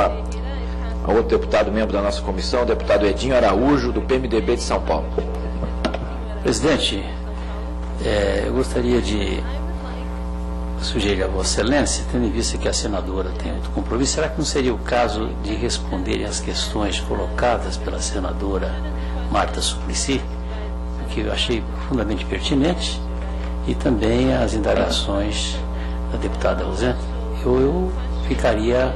A outro deputado membro da nossa comissão, o deputado Edinho Araújo, do PMDB de São Paulo. Presidente, eu gostaria de sugerir a Vossa Excelência, tendo em vista que a senadora tem outro compromisso, será que não seria o caso de responderem às questões colocadas pela senadora Marta Suplicy, que eu achei profundamente pertinente, e também as indagações da deputada Rosângela? Eu ficaria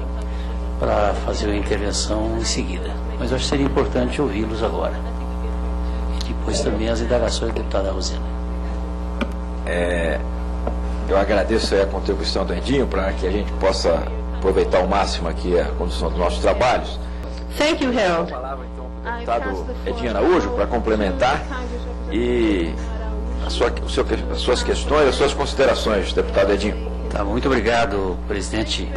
para fazer a intervenção em seguida, mas eu acho que seria importante ouvi-los agora. E depois também as indagações da deputada Rosângela. Eu agradeço a contribuição do Edinho para que a gente possa aproveitar ao máximo aqui a condução dos nossos trabalhos. Thank you, Harold. A palavra, então, para o deputado Edinho Araújo, para complementar e as suas questões, as suas considerações, deputado Edinho. Tá, muito obrigado, presidente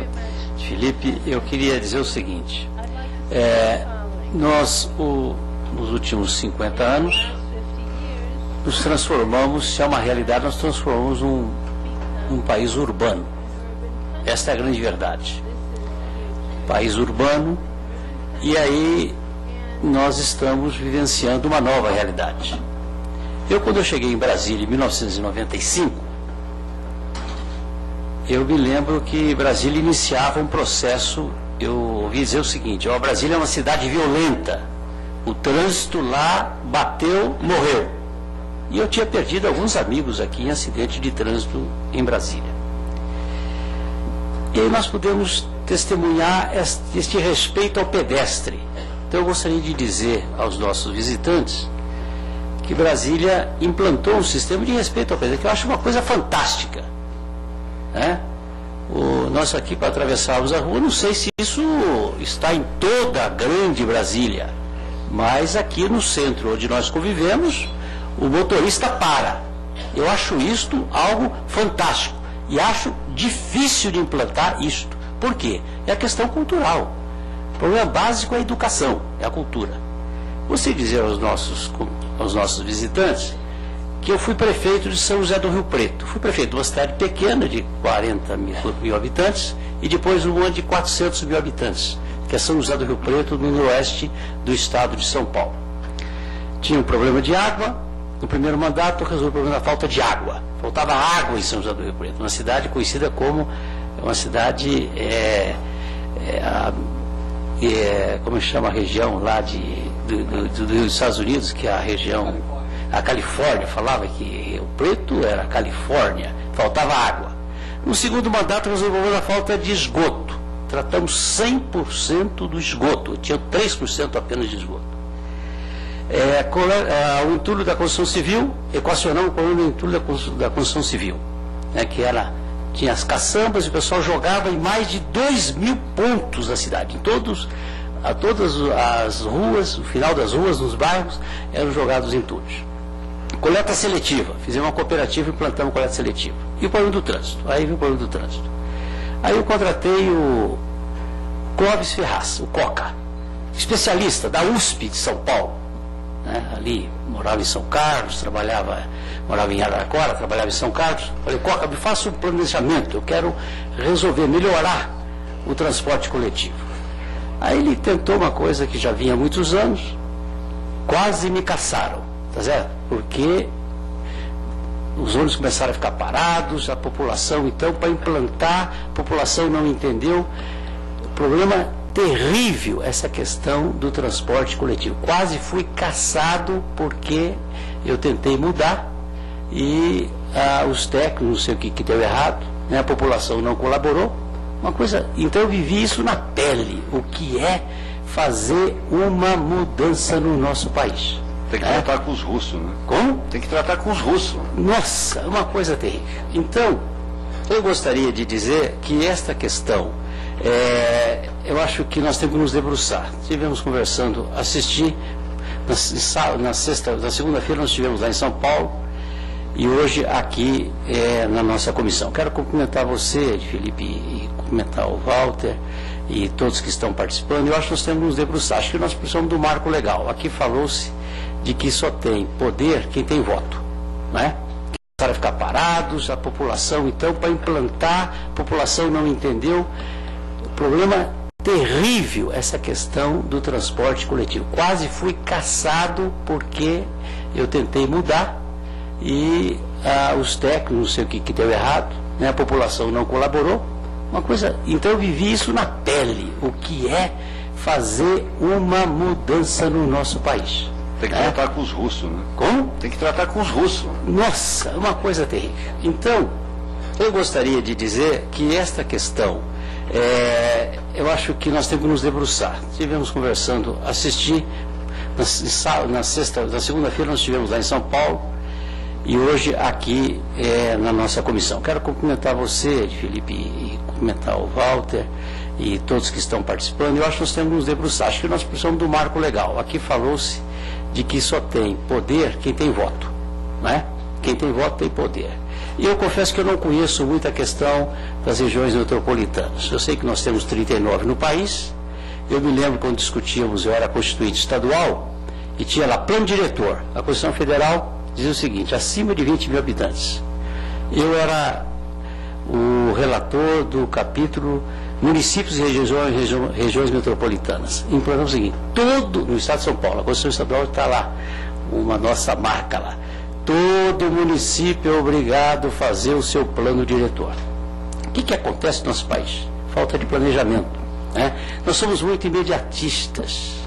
Felipe. Eu queria dizer o seguinte, nós, nos últimos 50 anos, nos transformamos, se é uma realidade, nós transformamos um país urbano. Esta é a grande verdade. País urbano, e aí nós estamos vivenciando uma nova realidade. Quando eu cheguei em Brasília em 1995, eu me lembro que Brasília iniciava um processo, eu ouvi dizer o seguinte: Brasília é uma cidade violenta, o trânsito lá bateu, morreu. E eu tinha perdido alguns amigos aqui em acidente de trânsito em Brasília. E aí nós podemos testemunhar este respeito ao pedestre. Então eu gostaria de dizer aos nossos visitantes que Brasília implantou um sistema de respeito ao pedestre, que eu acho uma coisa fantástica. Nós aqui, para atravessarmos a rua, não sei se isso está em toda a grande Brasília, mas aqui no centro onde nós convivemos, o motorista para. Eu acho isto algo fantástico e acho difícil de implantar isto. Por quê? É a questão cultural. O problema básico é a educação, é a cultura. Gostaria de dizer aos nossos visitantes que eu fui prefeito de São José do Rio Preto. Fui prefeito de uma cidade pequena, de 40 mil habitantes, e depois uma de 400 mil habitantes, que é São José do Rio Preto, no noroeste do estado de São Paulo. Tinha um problema de água. No primeiro mandato, resolveu o problema da falta de água. Faltava água em São José do Rio Preto, uma cidade conhecida como uma cidade, como chama a região lá dos Estados Unidos, que é a região, a Califórnia, falava que Rio Preto era Califórnia, faltava água. No segundo mandato, resolveu a falta de esgoto. Tratamos 100% do esgoto, tinha 3% apenas de esgoto. O entulho da construção civil, equacionamos o problema do entulho da construção civil, que tinha as caçambas e o pessoal jogava em mais de 2.000 pontos da cidade. Todas as ruas, no final das ruas, nos bairros, eram jogados entulhos. Coleta seletiva, fizemos uma cooperativa e implantamos coleta seletiva. E o problema do trânsito, aí veio o problema do trânsito. Aí eu contratei o Clóvis Ferraz, o Coca, especialista da USP de São Paulo. Ali, morava em São Carlos, morava em Araraquara, trabalhava em São Carlos. Falei: Coca, me faça um planejamento, eu quero resolver, melhorar o transporte coletivo. Aí ele tentou uma coisa que já vinha há muitos anos, quase me caçaram, tá certo? Porque os ônibus começaram a ficar parados, a população, então, para implantar, a população não entendeu. O problema terrível essa questão do transporte coletivo. Quase fui caçado porque eu tentei mudar e os técnicos, não sei o que deu errado, a população não colaborou. Uma coisa, então eu vivi isso na pele, o que é fazer uma mudança no nosso país. Tem que tratar com os russos, né? Como? Tem que tratar com os russos. Nossa, é uma coisa terrível. Então, eu gostaria de dizer que esta questão, eu acho que nós temos que nos debruçar. Estivemos conversando, assisti, na segunda-feira nós estivemos lá em São Paulo, e hoje aqui na nossa comissão. Quero cumprimentar você, Felipe, e cumprimentar o Walter e todos que estão participando. Eu acho que nós temos que nos debruçar. Acho que nós precisamos do marco legal. Aqui falou-se de que só tem poder quem tem voto, né? Para ficar parados, a população, então, para implantar, a população não entendeu. O problema terrível essa questão do transporte coletivo. Quase fui caçado porque eu tentei mudar e os técnicos, não sei o que deu errado, né, a população não colaborou. Uma coisa, então eu vivi isso na pele, o que é fazer uma mudança no nosso país. Tem que tratar com os russos, né? Como? Tem que tratar com os russos. Nossa, uma coisa terrível. Então, eu gostaria de dizer que esta questão, eu acho que nós temos que nos debruçar. Estivemos conversando, assisti, na segunda-feira nós estivemos lá em São Paulo, e hoje aqui na nossa comissão. Quero cumprimentar você, Felipe, e cumprimentar o Walter e todos que estão participando. Eu acho que nós temos que nos debruçar. Acho que nós precisamos do marco legal. Aqui falou-se de que só tem poder quem tem voto, né? Quem tem voto tem poder. E eu confesso que eu não conheço muito a questão das regiões metropolitanas. Eu sei que nós temos 39 no país. Eu me lembro quando discutíamos, eu era constituinte estadual, e tinha lá plano diretor. A Constituição Federal dizia o seguinte: acima de 20 mil habitantes. Eu era o relator do capítulo Municípios e regiões metropolitanas. Implantamos o seguinte: no estado de São Paulo, a Constituição Estadual está lá, uma nossa marca lá. Todo município é obrigado a fazer o seu plano diretor. O que acontece no nosso país? Falta de planejamento, né? Nós somos muito imediatistas.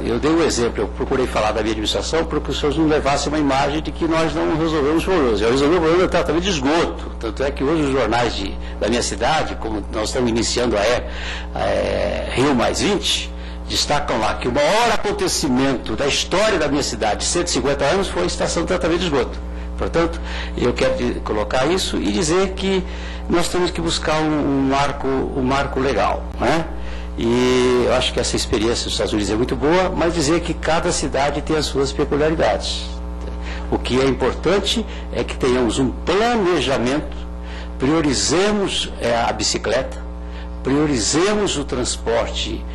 Eu dei um exemplo, eu procurei falar da minha administração para que os senhores não levassem uma imagem de que nós não resolvemos problemas. Eu resolvi o problema do tratamento de esgoto. Tanto é que hoje os jornais da minha cidade, como nós estamos iniciando a Rio Mais 20, destacam lá que o maior acontecimento da história da minha cidade, 150 anos, foi a estação de tratamento de esgoto. Portanto, eu quero colocar isso e dizer que nós temos que buscar um marco legal, né? E eu acho que essa experiência dos Estados Unidos é muito boa, mas dizer que cada cidade tem as suas peculiaridades. O que é importante é que tenhamos um planejamento, priorizemos a bicicleta, priorizemos o transporte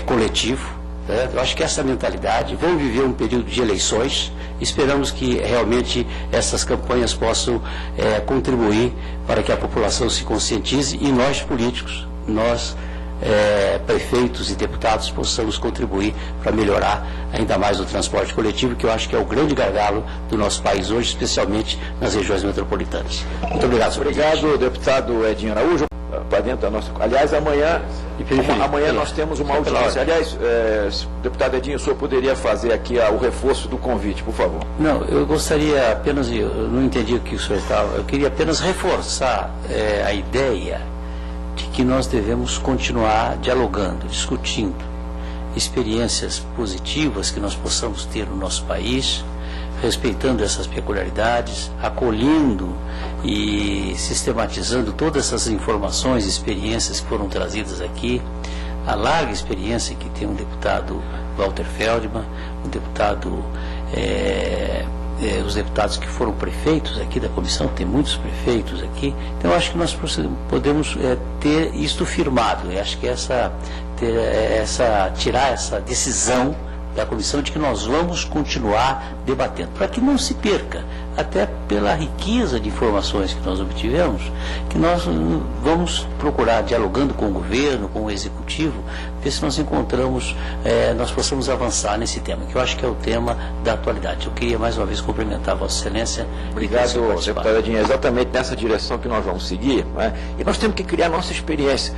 coletivo. Eu acho que essa mentalidade, vamos viver um período de eleições, esperamos que realmente essas campanhas possam contribuir para que a população se conscientize e nós políticos, nós prefeitos e deputados possamos contribuir para melhorar ainda mais o transporte coletivo, que eu acho que é o grande gargalo do nosso país hoje, especialmente nas regiões metropolitanas. Muito obrigado, senhor presidente. Obrigado, deputado Edinho Araújo. Para dentro da nossa... Aliás, amanhã nós temos uma audiência. Aliás, deputado Edinho, o senhor poderia fazer aqui o reforço do convite, por favor? Não, eu gostaria apenas, eu não entendi o que o senhor estava, eu queria apenas reforçar a ideia de que nós devemos continuar dialogando, discutindo experiências positivas que nós possamos ter no nosso país, respeitando essas peculiaridades, acolhendo e sistematizando todas essas informações e experiências que foram trazidas aqui, a larga experiência que tem um deputado Walter Feldman, um deputado, os deputados que foram prefeitos aqui da comissão, tem muitos prefeitos aqui. Então eu acho que nós podemos ter isto firmado. Eu acho que tirar essa decisão da comissão de que nós vamos continuar debatendo, para que não se perca, até pela riqueza de informações que nós obtivemos, que nós vamos procurar, dialogando com o governo, com o executivo, ver se nós encontramos, nós possamos avançar nesse tema, que eu acho que é o tema da atualidade. Eu queria mais uma vez cumprimentar a Vossa Excelência. Obrigado, deputado Edinho. É exatamente nessa direção que nós vamos seguir, né? E nós temos que criar nossa experiência.